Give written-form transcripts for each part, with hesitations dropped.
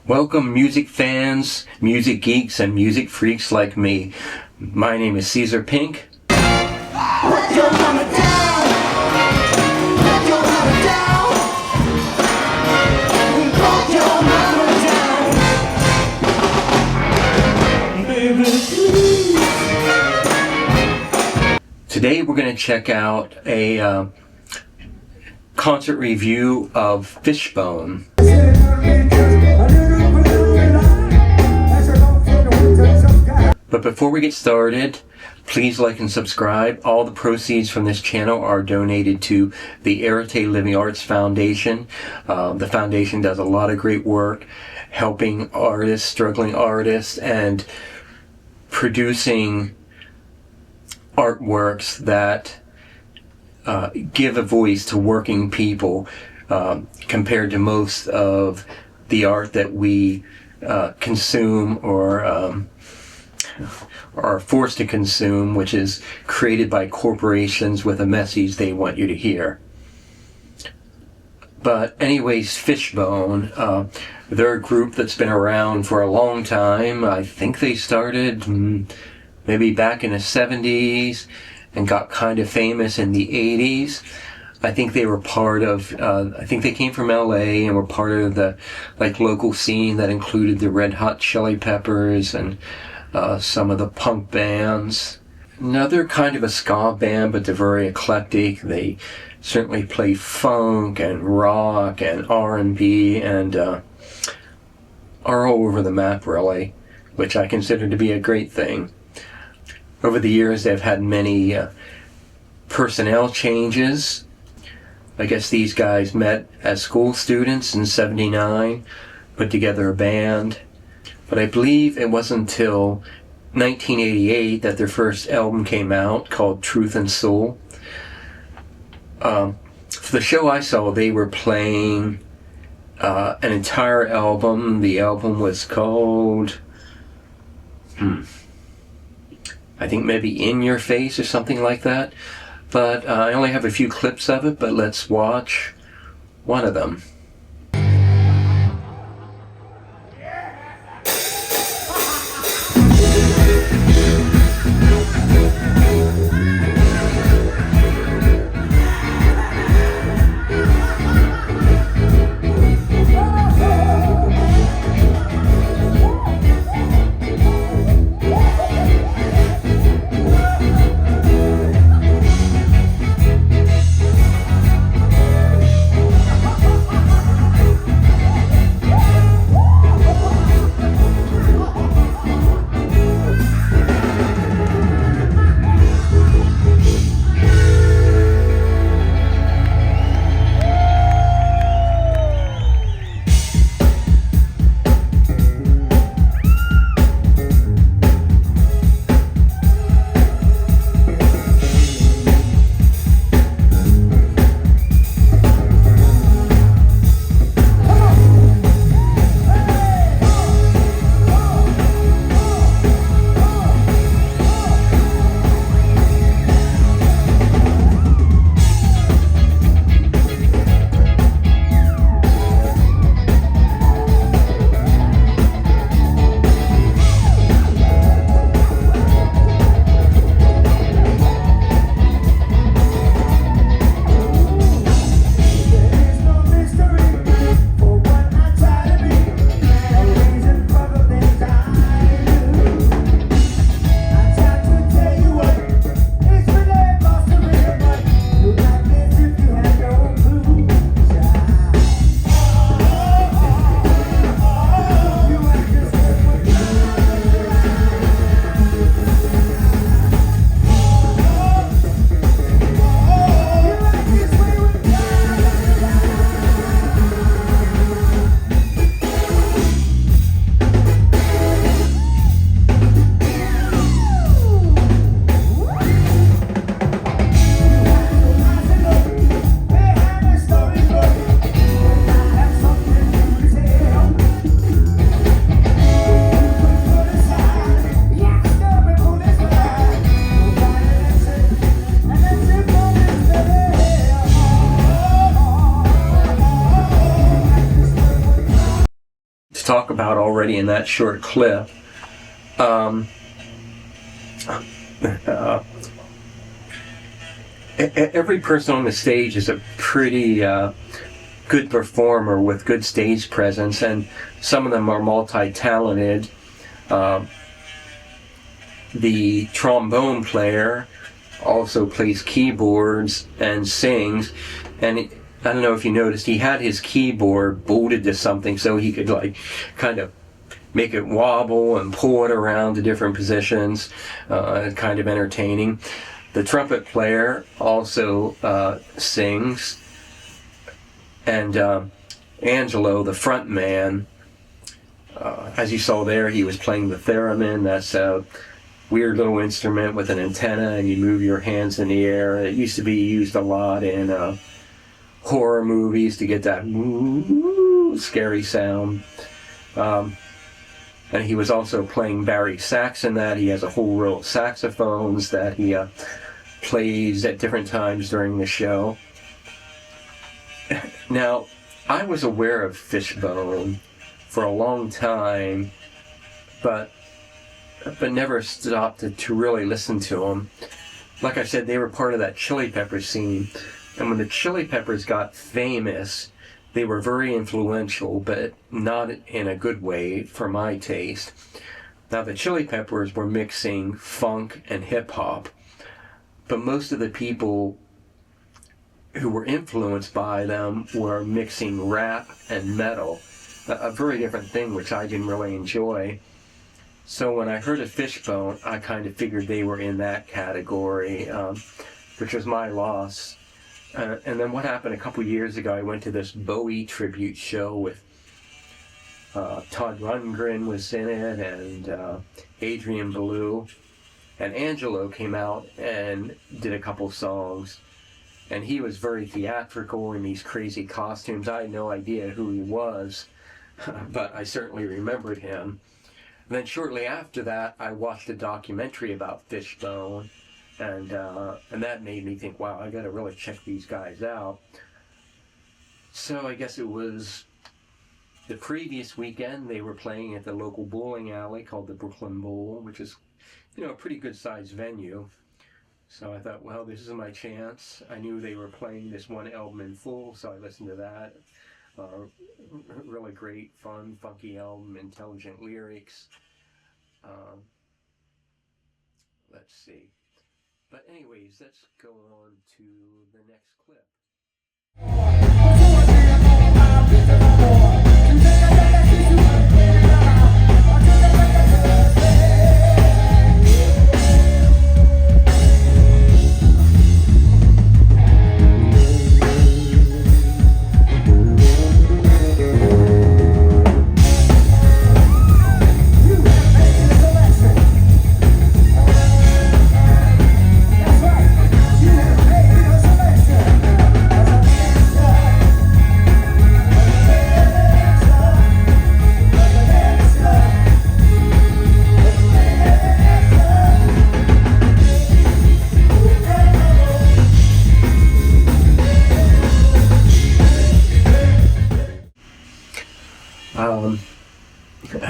Welcome music fans, music geeks, and music freaks like me. My name is Caeser Pink. Let your mama down. Let your mama down. Let your mama down. Baby, please. Today we're going to check out a concert review of Fishbone. But before we get started, please like and subscribe. All the proceeds from this channel are donated to the Arete Living Arts Foundation. The foundation does a lot of great work helping artists, struggling artists, and producing artworks that give a voice to working people compared to most of the art that we consume or are forced to consume, which is created by corporations with a message they want you to hear. But anyways, Fishbone, they're a group that's been around for a long time. I think they started maybe back in the 70s and got kind of famous in the 80s. I think they were part of, I think they came from LA and were part of the local scene that included the Red Hot Chili Peppers and some of the punk bands. Now they're kind of a ska band, but they're very eclectic. They certainly play funk and rock and R&B and are all over the map really, which I consider to be a great thing. Over the years they've had many personnel changes. I guess these guys met as school students in '79, put together a band. But I believe it wasn't until 1988 that their first album came out, called Truth and Soul. For the show I saw, they were playing an entire album. The album was called, I think maybe In Your Face or something like that. But I only have a few clips of it, but let's watch one of them. already in that short clip. Every person on the stage is a pretty good performer with good stage presence, and some of them are multi-talented. The trombone player also plays keyboards and sings, and I don't know if you noticed, he had his keyboard bolted to something so he could like kind of make it wobble and pull it around to different positions. Kind of entertaining. The trumpet player also sings, and Angelo, the front man, as you saw there, he was playing the theremin. That's a weird little instrument with an antenna, and you move your hands in the air. It used to be used a lot in horror movies to get that scary sound. And he was also playing Barry sax in that. He has a whole row of saxophones that he plays at different times during the show. Now, I was aware of Fishbone for a long time, but never stopped to really listen to them. Like I said, they were part of that Chili Peppers scene. And when the Chili Peppers got famous, they were very influential, but not in a good way for my taste. Now, the Chili Peppers were mixing funk and hip-hop, but most of the people who were influenced by them were mixing rap and metal, a very different thing which I didn't really enjoy. So when I heard of Fishbone, I kind of figured they were in that category, which was my loss. And then what happened a couple years ago, I went to this Bowie tribute show with Todd Rundgren was in it, and Adrian Belew. And Angelo came out and did a couple songs. And he was very theatrical in these crazy costumes. I had no idea who he was, but I certainly remembered him. And then shortly after that, I watched a documentary about Fishbone. And that made me think, wow, I got to really check these guys out. So I guess it was the previous weekend they were playing at the local bowling alley called the Brooklyn Bowl, which is, a pretty good sized venue. So I thought, well, this is my chance. I knew they were playing this one album in full, so I listened to that. Really great, fun, funky album, intelligent lyrics. Let's see. But anyways, let's go on to the next clip.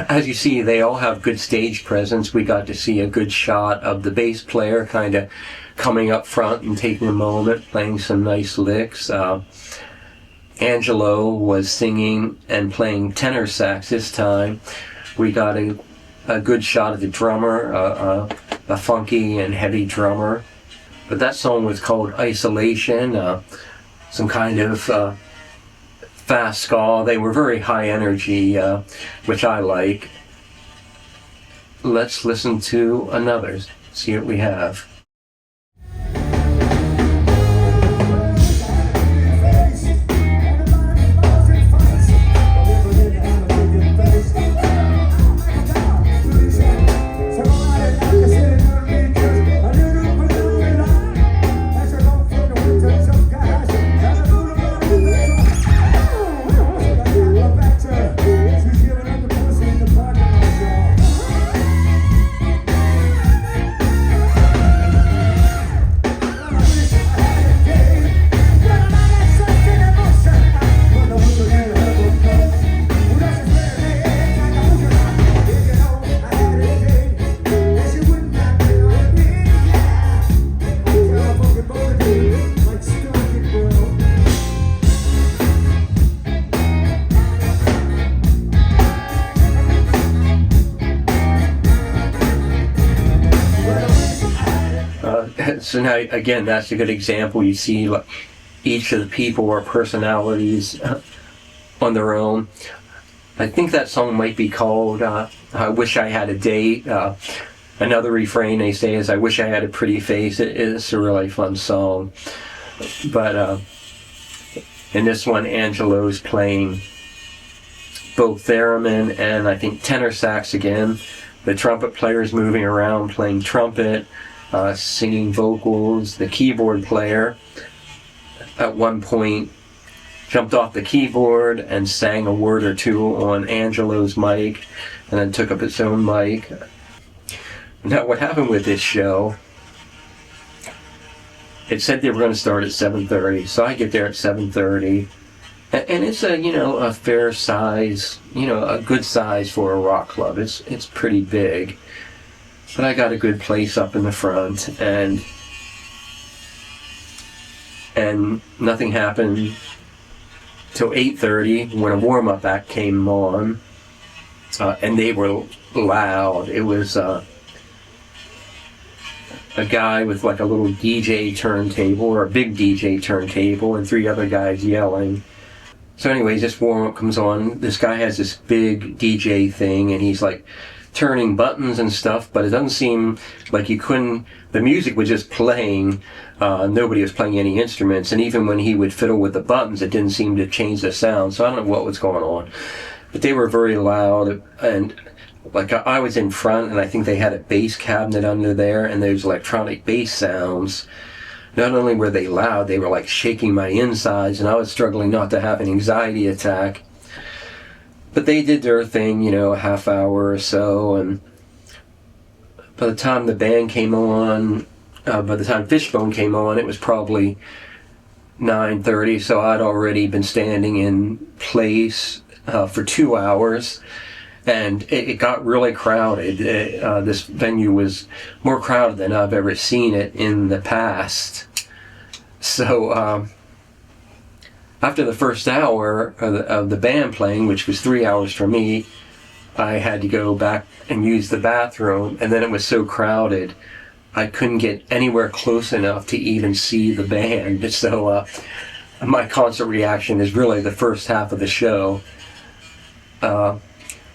As you see, they all have good stage presence. We got to see a good shot of the bass player kind of coming up front and taking a moment, playing some nice licks. Angelo was singing and playing tenor sax this time. We got a good shot of the drummer, a funky and heavy drummer. But that song was called Isolation, some kind of fast ska. They were very high energy, which I like. Let's listen to another, see what we have. So now, again, that's a good example. You see, like, each of the people are personalities on their own. I think that song might be called I Wish I Had a Date. Another refrain they say is, I wish I had a pretty face. It's a really fun song. But in this one, Angelo's playing both theremin and I think tenor sax again. The trumpet player's moving around playing trumpet, singing vocals. The keyboard player at one point jumped off the keyboard and sang a word or two on Angelo's mic and then took up its own mic. Now, what happened with this show, it said they were going to start at 7:30, so I get there at 7:30, and it's a fair size, a good size for a rock club. It's pretty big, but I got a good place up in the front, and nothing happened till 8:30 when a warm-up act came on, and they were loud. It was a guy with like a little DJ turntable, or a big DJ turntable, and 3 other guys yelling. So anyways, this warm-up comes on. This guy has this big DJ thing, and he's like turning buttons and stuff, but it doesn't seem like the music was just playing. Nobody was playing any instruments, and even when he would fiddle with the buttons, it didn't seem to change the sound. So I don't know what was going on, but they were very loud. And like, I was in front, and I think they had a bass cabinet under there, and those electronic bass sounds, not only were they loud, they were like shaking my insides, and I was struggling not to have an anxiety attack. But they did their thing, a half hour or so, and by the time the band came on, by the time Fishbone came on, it was probably 9:30, so I'd already been standing in place for 2 hours. And it got really crowded. This venue was more crowded than I've ever seen it in the past. So after the first hour of the band playing, which was 3 hours for me, I had to go back and use the bathroom. And then it was so crowded, I couldn't get anywhere close enough to even see the band. So my concert reaction is really the first half of the show.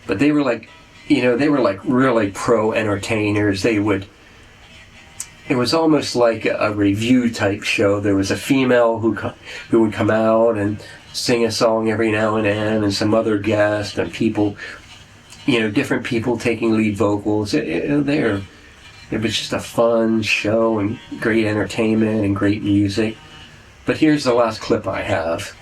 But they were like, really pro entertainers. It was almost like a review type show. There was a female who would come out and sing a song every now and then, and some other guests, and people, different people taking lead vocals. It was just a fun show and great entertainment and great music. But here's the last clip I have.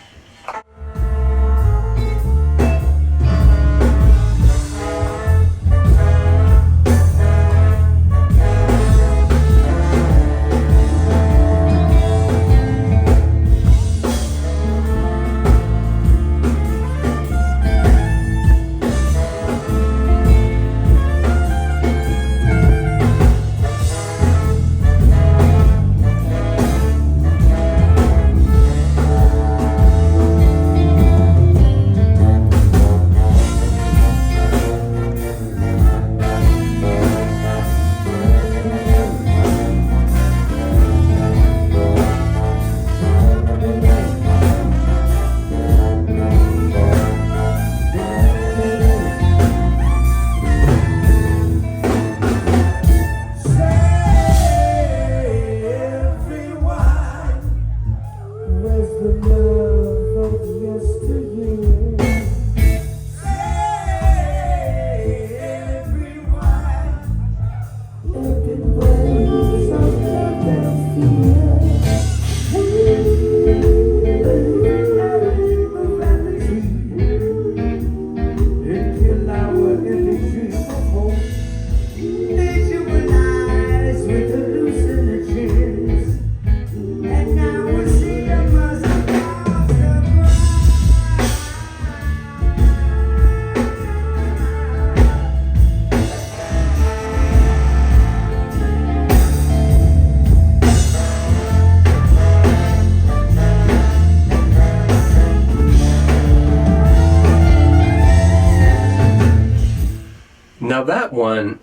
Now that one,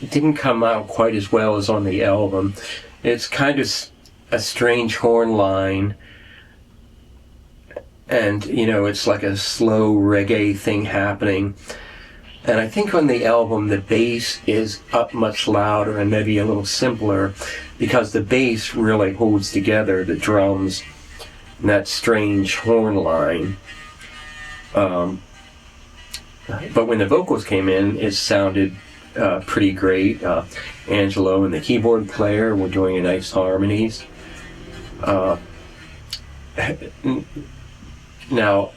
didn't come out quite as well as on the album. It's kind of a strange horn line, and it's like a slow reggae thing happening. And I think on the album the bass is up much louder and maybe a little simpler, because the bass really holds together the drums and that strange horn line. But when the vocals came in, it sounded pretty great. Angelo and the keyboard player were doing nice harmonies. Now,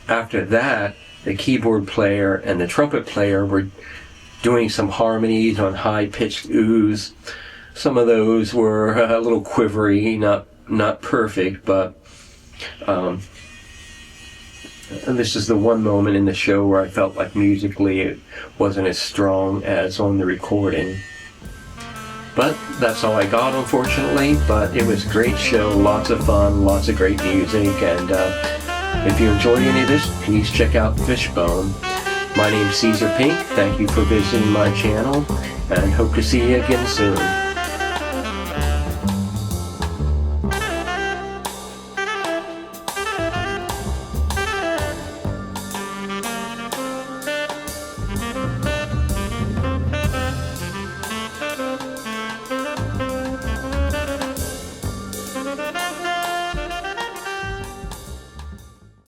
after that, the keyboard player and the trumpet player were doing some harmonies on high-pitched oohs. Some of those were a little quivery, not perfect, but this is the one moment in the show where I felt like musically it wasn't as strong as on the recording. But that's all I got, unfortunately. But it was a great show, lots of fun, lots of great music, and if you enjoy any of this, please check out Fishbone. My name's Caeser Pink. Thank you for visiting my channel, and hope to see you again soon.